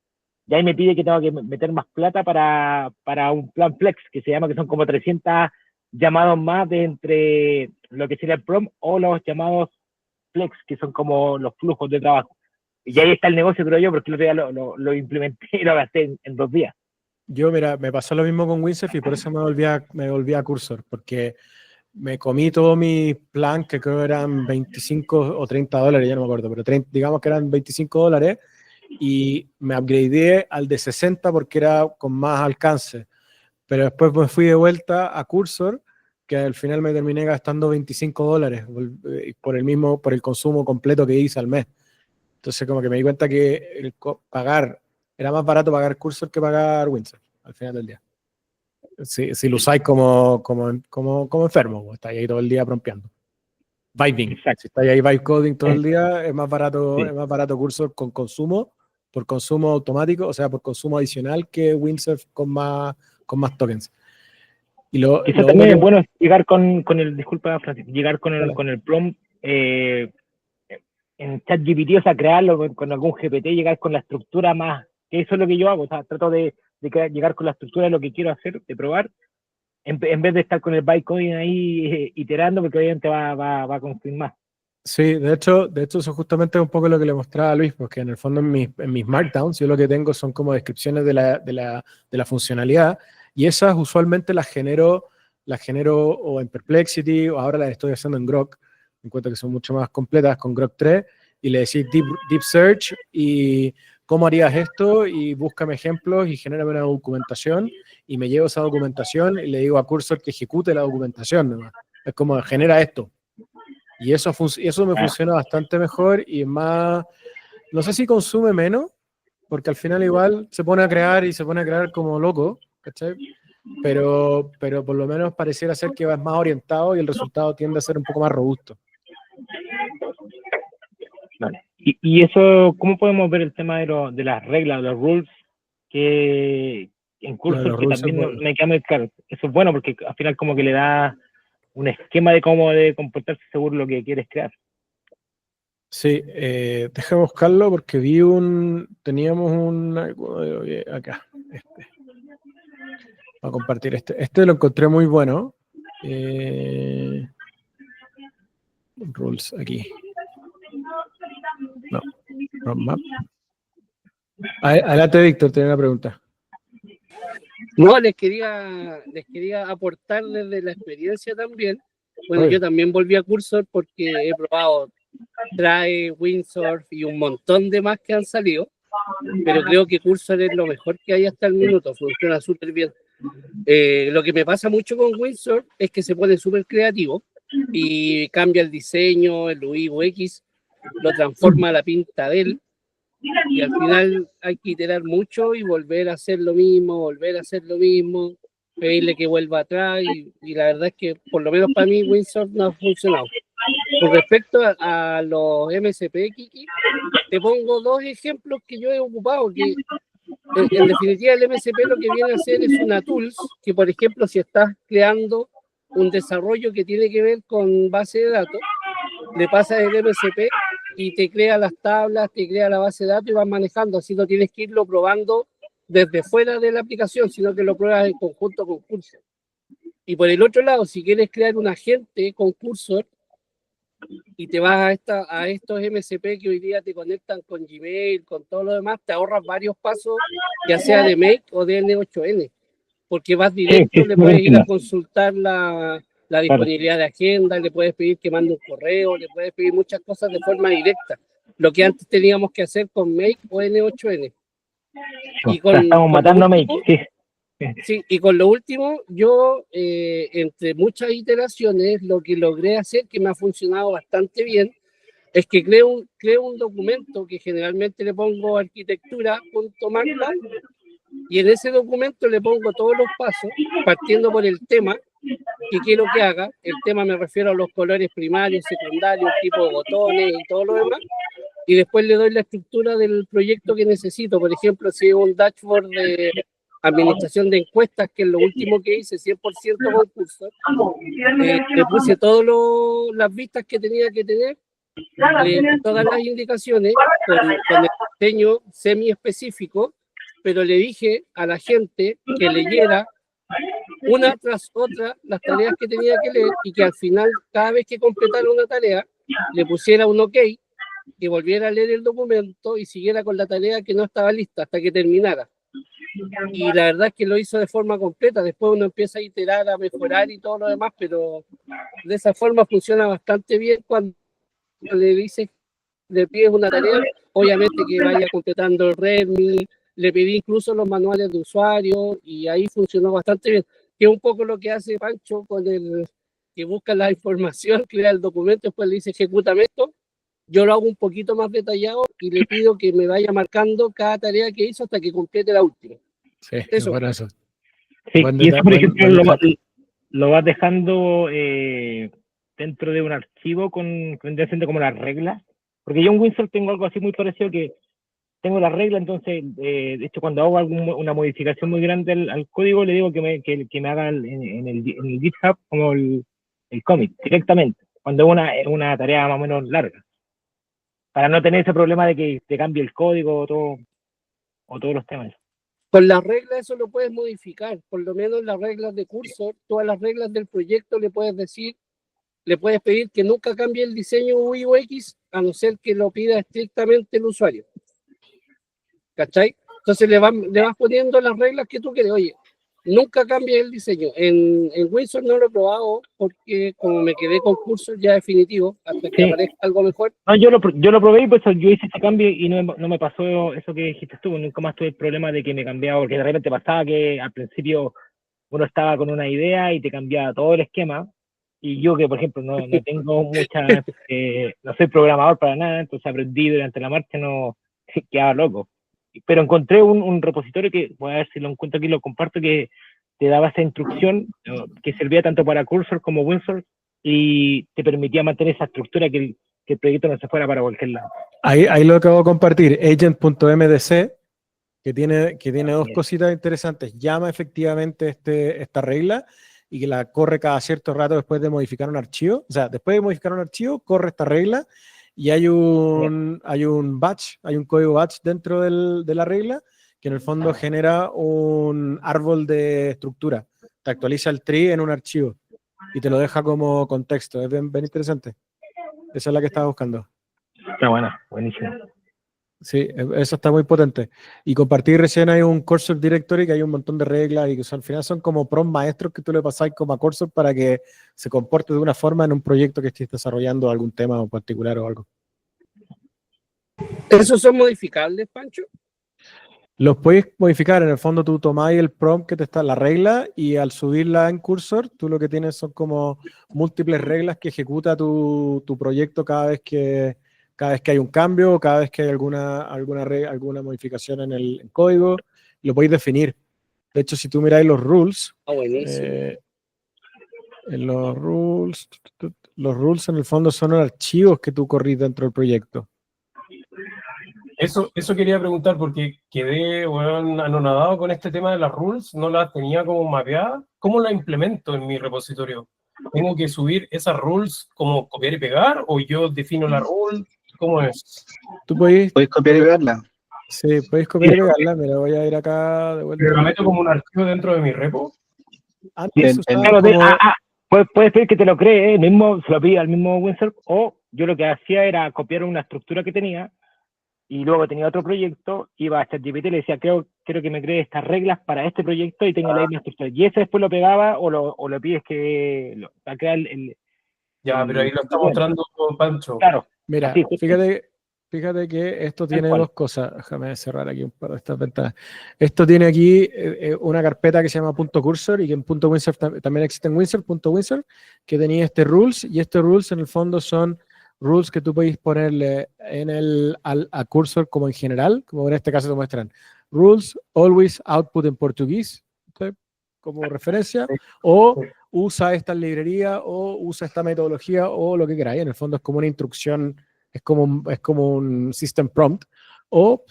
ya ahí me pide que tengo que meter más plata para un plan flex, que se llama, que son como 300 llamados más de entre lo que sería el prom o los llamados flex, que son como los flujos de trabajo. Y ahí está el negocio, creo yo, porque el otro día lo implementé y lo gasté en 2 días. Yo, mira, me pasó lo mismo con Windsurf y por eso me volví a Cursor, porque me comí todo mi plan, que creo eran 25 o $30, ya no me acuerdo, pero digamos que eran $25, y me upgradeé al de 60 porque era con más alcance. Pero después me fui de vuelta a Cursor, que al final me terminé gastando $25 por el consumo completo que hice al mes. Entonces como que me di cuenta que era más barato pagar Cursor que pagar Windsurf al final del día. Si lo usáis como enfermo, pues, estáis ahí todo el día prompeando. Vibing. Exacto. Si estáis ahí vibe coding todo el día, es más barato, Sí. es más barato Cursor por consumo automático, o sea, por consumo adicional que Windsurf con más tokens. Y Quizás también es bueno llegar con el, disculpa Francis, llegar con Claro. el prompt en ChatGPT, o sea, crearlo con algún GPT, llegar con la estructura más, que eso es lo que yo hago, o sea, trato de llegar con la estructura de lo que quiero hacer, de probar, en vez de estar con el bytecoding ahí iterando, porque obviamente va a construir más. Sí, de hecho, eso es justamente un poco lo que le mostraba a Luis, porque en el fondo en mis Markdowns yo lo que tengo son como descripciones de la funcionalidad, y esas usualmente las genero o en Perplexity, o ahora las estoy haciendo en Grok, encuentro que son mucho más completas con Grok 3, y le decís deep search, y cómo harías esto, y búscame ejemplos, y genérame una documentación, y me llevo esa documentación, y le digo a Cursor que ejecute la documentación, nomás. Es como, genera esto. Y eso me funciona bastante mejor y más, no sé si consume menos, porque al final igual se pone a crear como loco, ¿cachai? Pero por lo menos pareciera ser que va más orientado y el resultado tiende a ser un poco más robusto. Vale. Y eso, ¿cómo podemos ver el tema de las reglas, de los rules, que en Cursor, que también no me queda muy claro? Eso es bueno porque al final como que le da un esquema de cómo debe comportarse según lo que quieres crear. Sí, déjame buscarlo porque teníamos acá, voy a compartir este lo encontré muy bueno. Rules aquí. No, roadmap. Adelante, Víctor, tenía una pregunta. No, les quería aportar desde la experiencia también. Bueno, yo también volví a Cursor porque he probado Try, Windsurf y un montón de más que han salido, pero creo que Cursor es lo mejor que hay hasta el minuto, funciona súper bien. Lo que me pasa mucho con Windsurf es que se pone súper creativo y cambia el diseño, el UI UX, lo transforma a la pinta de él, y al final hay que iterar mucho y volver a hacer lo mismo, pedirle que vuelva atrás, y la verdad es que por lo menos para mí Windsurf no ha funcionado. Con respecto a los MSP, Kiki, te pongo dos ejemplos que yo he ocupado, que en definitiva el MSP lo que viene a hacer es una tools, que por ejemplo si estás creando un desarrollo que tiene que ver con base de datos, le pasas el MSP y te crea las tablas, te crea la base de datos y vas manejando, así no tienes que irlo probando desde fuera de la aplicación, sino que lo pruebas en conjunto con Cursor. Y por el otro lado, si quieres crear un agente con Cursor y te vas a estos MSP que hoy día te conectan con Gmail, con todo lo demás, te ahorras varios pasos, ya sea de Make o de N8N, porque vas directo, le puedes ir a consultar la disponibilidad de agenda, le puedes pedir que mande un correo, le puedes pedir muchas cosas de forma directa, lo que antes teníamos que hacer con Make o N8N. Y estamos matando a Make, sí. Sí, y con lo último, yo, entre muchas iteraciones, lo que logré hacer, que me ha funcionado bastante bien, es que creo un documento que generalmente le pongo arquitectura.markdown, y en ese documento le pongo todos los pasos, partiendo por el tema que quiero que haga. El tema me refiero a los colores primarios, secundarios, tipo de botones y todo lo demás, y después le doy la estructura del proyecto que necesito. Por ejemplo, si es un dashboard de administración de encuestas, que es lo último que hice, 100% con Cursor, le puse todas las vistas que tenía que tener, todas las indicaciones, con el diseño semi específico, pero le dije a la gente que leyera una tras otra las tareas que tenía que leer, y que al final, cada vez que completara una tarea, le pusiera un OK, que volviera a leer el documento y siguiera con la tarea que no estaba lista hasta que terminara. Y la verdad es que lo hizo de forma completa. Después uno empieza a iterar, a mejorar y todo lo demás, pero de esa forma funciona bastante bien. Cuando le pides una tarea, obviamente que vaya completando el README, le pedí incluso los manuales de usuario, y ahí funcionó bastante bien, que es un poco lo que hace Pancho con el que busca la información, crea el documento, después le dice ejecútame esto, yo lo hago un poquito más detallado y le pido que me vaya marcando cada tarea que hizo hasta que complete la última. Sí, Eso. bueno, eso. Sí, Buen y eso, por ejemplo, buen hack. lo vas dejando dentro de un archivo con como las reglas. Porque yo en Windsurf tengo algo así muy parecido, que tengo las reglas, entonces, de hecho, cuando hago una modificación muy grande al código, le digo que me haga en el GitHub como el commit directamente, cuando es una tarea más o menos larga, para no tener ese problema de que te cambie el código o todos los temas. Con las reglas eso lo puedes modificar, por lo menos las reglas de Cursor, todas las reglas del proyecto le puedes pedir que nunca cambie el diseño UI o X, a no ser que lo pida estrictamente el usuario. ¿Cachai? Entonces le vas poniendo las reglas que tú quieres. Oye, nunca cambie el diseño. En Windsurf no lo he probado porque como me quedé con Cursor ya definitivo, hasta que aparezca algo mejor. No, yo lo probé y pues yo hice ese cambio y no me pasó eso que dijiste tú. Nunca más tuve el problema de que me cambiaba, porque de repente pasaba que al principio uno estaba con una idea y te cambiaba todo el esquema. Y yo que, por ejemplo, no tengo no soy programador para nada, entonces aprendí durante la marcha, no quedaba loco. Pero encontré un repositorio que, voy a ver si lo encuentro aquí, lo comparto, que te daba esa instrucción, que servía tanto para Cursor como Windsurf, y te permitía mantener esa estructura, que el proyecto no se fuera para cualquier lado. Ahí lo acabo de compartir, agent.mdc, que tiene dos cositas interesantes. Llama efectivamente esta regla y que la corre cada cierto rato después de modificar un archivo. O sea, después de modificar un archivo, corre esta regla y hay un batch, hay un código batch dentro de la regla que en el fondo genera un árbol de estructura. Te actualiza el tree en un archivo y te lo deja como contexto. Es bien interesante. Esa es la que estaba buscando. Está buena, buenísimo. Sí, eso está muy potente. Y compartí recién hay un Cursor Directory que hay un montón de reglas y que al final son como prompts maestros que tú le pasáis como a Cursor para que se comporte de una forma en un proyecto que estés desarrollando algún tema en particular o algo. ¿Esos son modificables, Pancho? Los podéis modificar. En el fondo tú tomáis el prompt que te está la regla y al subirla en Cursor tú lo que tienes son como múltiples reglas que ejecuta tu proyecto cada vez que hay un cambio, cada vez que hay alguna modificación en el código, lo podéis definir. De hecho, si tú miráis los rules, en los rules en el fondo son archivos que tú corrís dentro del proyecto. Eso quería preguntar porque quedé anonadado con este tema de las rules, no las tenía como mapeadas. ¿Cómo las implemento en mi repositorio? ¿Tengo que subir esas rules como copiar y pegar o yo defino la rule? ¿Cómo es? Tú puedes copiar y pegarla. Sí, puedes copiar y pegarla. Mira, voy a ir acá de vuelta. ¿Pero la meto como un archivo dentro de mi repo? Antes puedes pedir que te lo cree, se lo pide al mismo Windsurf, o yo lo que hacía era copiar una estructura que tenía y luego tenía otro proyecto, iba a ChatGPT y le decía, quiero que me cree estas reglas para este proyecto y tenga la misma estructura. Y ese después lo pegaba o lo pides que crea pero ahí lo está mostrando Pancho. Claro. Mira, así, fíjate que esto tiene dos cosas. Déjame cerrar aquí un par de estas ventanas. Esto tiene aquí una carpeta que se llama .cursor y que en .windsurf también existe en .windsurf, que tenía rules, y estos rules en el fondo son rules que tú podéis ponerle a Cursor como en general, como en este caso te muestran rules, always output en portugués, ¿sí? Como referencia, o usa esta librería, o usa esta metodología, o lo que queráis. En el fondo es como una instrucción, es como un system prompt, o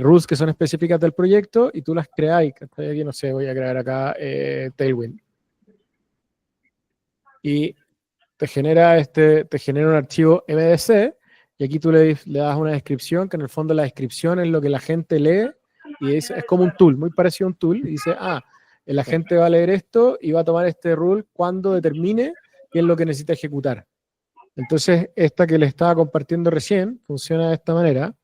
rules que son específicas del proyecto y tú las creáis. Aquí, no sé, voy a crear acá Tailwind. Y te genera un archivo MDC y aquí tú le das una descripción, que en el fondo la descripción es lo que la gente lee y es como un tool, muy parecido a un tool, y dice, la gente va a leer esto y va a tomar este rule cuando determine qué es lo que necesita ejecutar. Entonces, esta que le estaba compartiendo recién funciona de esta manera.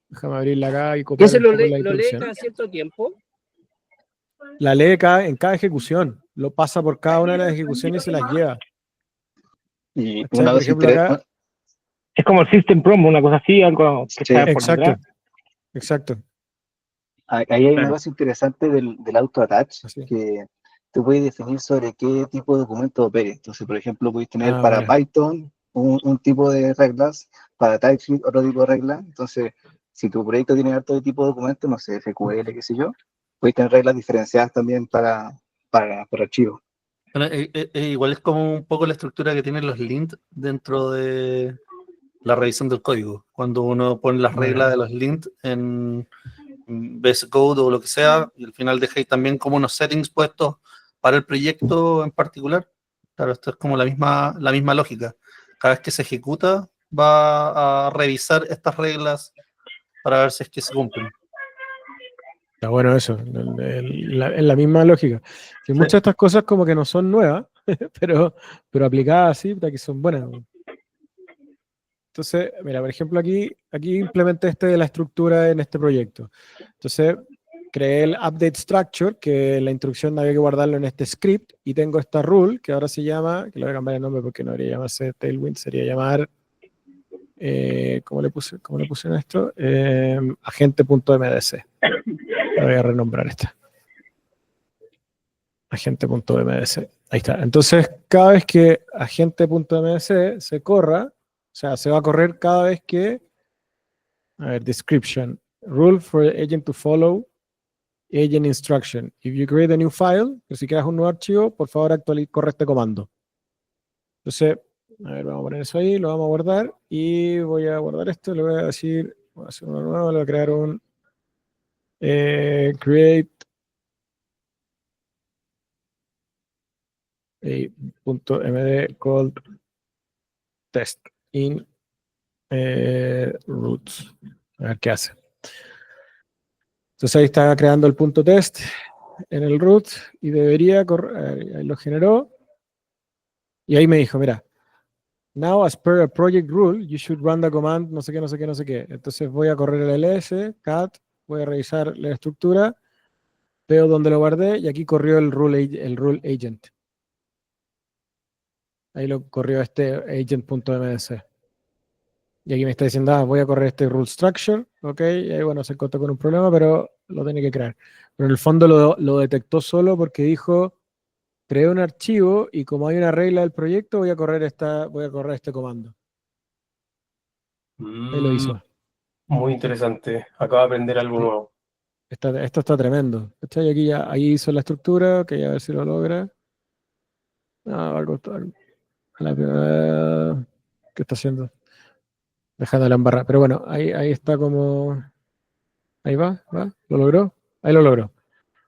Déjame abrirla acá y copiar un poco la instrucción. ¿Lo lee cada cierto tiempo? La lee en cada ejecución, lo pasa por cada una de las ejecuciones y se las lleva. Y una por ejemplo, acá, es como el System Prompt, una cosa así, algo que está por detrás. Exacto. Ahí hay una cosa interesante del auto-attach, que tú puedes definir sobre qué tipo de documento opere. Entonces, por ejemplo, puedes tener para Python un tipo de reglas, para TypeScript otro tipo de reglas. Entonces, si tu proyecto tiene harto de tipo de documentos, no sé, SQL, qué sé yo, puedes tener reglas diferenciadas también por archivo. Bueno, igual es como un poco la estructura que tienen los lints dentro de la revisión del código. Cuando uno pone las reglas de los lints en VS Code o lo que sea, y al final dejáis también como unos settings puestos para el proyecto en particular. Claro, esto es como la misma lógica. Cada vez que se ejecuta, va a revisar estas reglas para ver si es que se cumplen. Está bueno eso, en la misma lógica. Que muchas de estas cosas como que no son nuevas, pero aplicadas así, puta, que son buenas. Entonces, mira, por ejemplo, aquí implementé de la estructura en este proyecto. Entonces, creé el update structure, que la instrucción había que guardarlo en este script, y tengo esta rule, que ahora se llama, que le voy a cambiar el nombre porque no debería llamarse Tailwind, sería llamar, ¿cómo le puse en esto? Agente.mdc. La voy a renombrar esta. Agente.mdc. Ahí está. Entonces, cada vez que agente.mdc se corra, o sea, se va a correr cada vez que, a ver, description, rule for agent to follow, agent instruction. If you create a new file, que si creas un nuevo archivo, por favor corre este comando. Entonces, a ver, vamos a poner eso ahí, lo vamos a guardar y voy a guardar esto, le voy a decir, voy a hacer uno nuevo, le voy a crear un create .md called test in roots. A ver qué hace. Entonces ahí está creando el punto test en el root y debería correr, ahí lo generó. Y ahí me dijo, mira, now as per a project rule, you should run the command no sé qué, no sé qué, no sé qué. Entonces voy a correr el ls, cat, voy a revisar la estructura, veo dónde lo guardé y aquí corrió el rule agent. Ahí lo corrió este agent.mdc. Y aquí me está diciendo, voy a correr este rule structure, ok, y ahí bueno, se encontró con un problema, pero lo tiene que crear. Pero en el fondo lo detectó solo porque dijo, creé un archivo y como hay una regla del proyecto, voy a correr este comando. Ahí lo hizo. Muy interesante. Acabo de aprender algo nuevo. Esto está tremendo. ¿Cachai? Aquí ahí hizo la estructura, ok, a ver si lo logra. No, algo, ¿qué está haciendo? Dejándola en barra. Pero bueno, ahí está como... Ahí va, ¿lo logró? Ahí lo logró.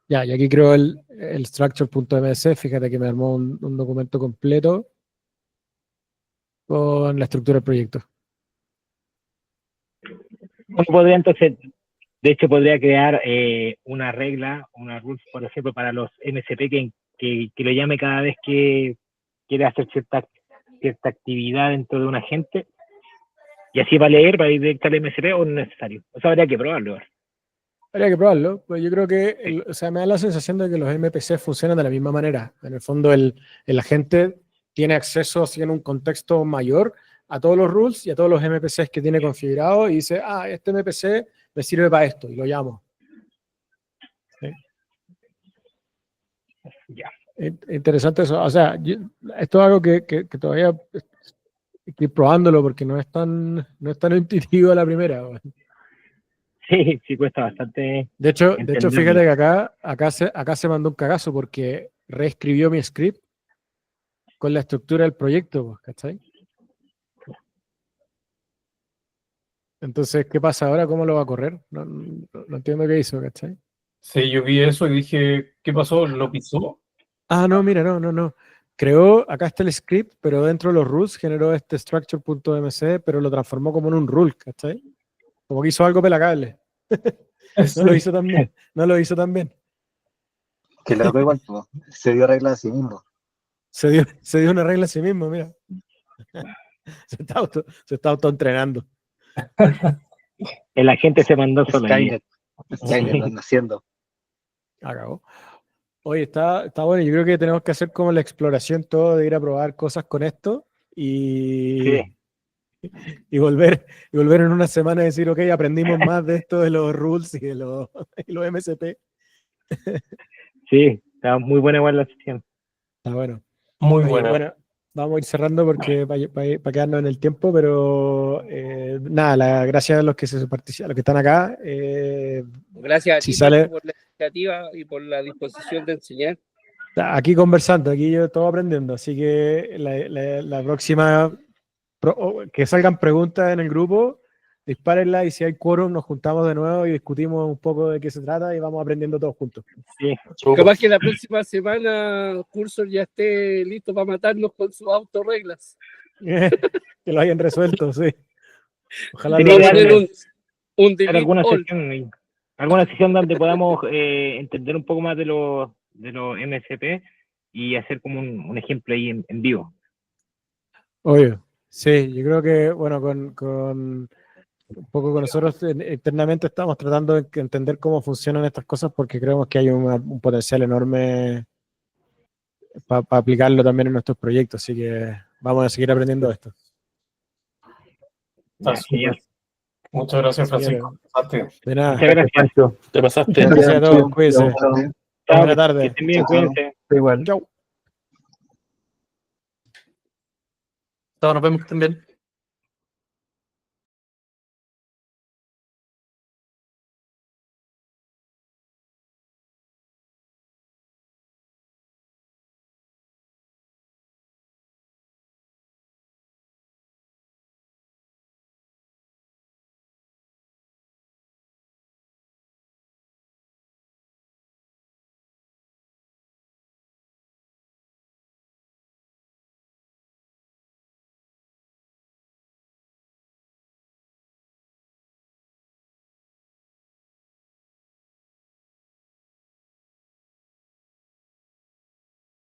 Ya, y aquí creo el structure.mdc, fíjate que me armó un documento completo con la estructura del proyecto. Uno podría entonces, de hecho, podría crear una regla, una rules, por ejemplo, para los MCP que lo llame cada vez que quiere hacer cierta actividad dentro de un agente, y así va a leer, va a ir directo al MCP o no es necesario. O sea, habría que probarlo. Habría que probarlo, pues yo creo que, o sea, me da la sensación de que los MPC funcionan de la misma manera. En el fondo, el agente tiene acceso, así en un contexto mayor, a todos los rules y a todos los MPCs que tiene configurado y dice, este MPC me sirve para esto, y lo llamo. ¿Sí? Ya. Interesante eso. O sea, esto es algo que todavía hay que ir probándolo porque no es tan intuitivo a la primera. Bueno. Sí, cuesta bastante. De hecho, fíjate que acá se mandó un cagazo porque reescribió mi script con la estructura del proyecto, ¿cachai? Entonces, ¿qué pasa ahora? ¿Cómo lo va a correr? No entiendo qué hizo, ¿cachai? Sí, yo vi eso y dije, ¿qué pasó? ¿Lo pisó? No, mira, no. Creó, acá está el script, pero dentro de los rules generó este structure.mc, pero lo transformó como en un rule, ¿cachai? Como que hizo algo pelacable. No lo hizo tan bien. Que loco igual, pues, se dio regla a sí mismo. Se dio una regla a sí mismo, mira. Se está autoentrenando. El agente se mandó solo. Skynet naciendo. Acabó. Oye, está bueno. Yo creo que tenemos que hacer como la exploración todo de ir a probar cosas con esto y volver en una semana a decir, ok, aprendimos más de esto de los rules y de los MCP. Sí, está muy buena igual la sesión. Está bueno. Muy Oye, buena. bueno, vamos a ir cerrando porque para quedarnos en el tiempo, pero nada, gracias a los que a los que están acá. Gracias a si ti, sale, Paco, por la iniciativa y por la disposición de enseñar. aquí conversando, aquí yo todo aprendiendo, así que la próxima, que salgan preguntas en el grupo, dispárenlas y si hay quórum nos juntamos de nuevo y discutimos un poco de qué se trata y vamos aprendiendo todos juntos. Sí. Capaz que la próxima semana Cursor ya esté listo para matarnos con sus autorreglas. Que lo hayan resuelto, sí. Ojalá Sería lo ideal resuelvan. Un hacer delete alguna sesión donde podamos entender un poco más de los MSP y hacer como un ejemplo ahí en vivo. Obvio. Sí, yo creo que, bueno, con un poco con nosotros internamente estamos tratando de entender cómo funcionan estas cosas porque creemos que hay un potencial enorme para aplicarlo también en nuestros proyectos, así que vamos a seguir aprendiendo esto. Está súper. Muchas gracias, Francisco. De nada. Muchas gracias. Te pasaste. Gracias a todos, cuídense. Chao, Buena tarde. que estén bien, cuídense. Igual. Chau. Nos vemos, que estén bien.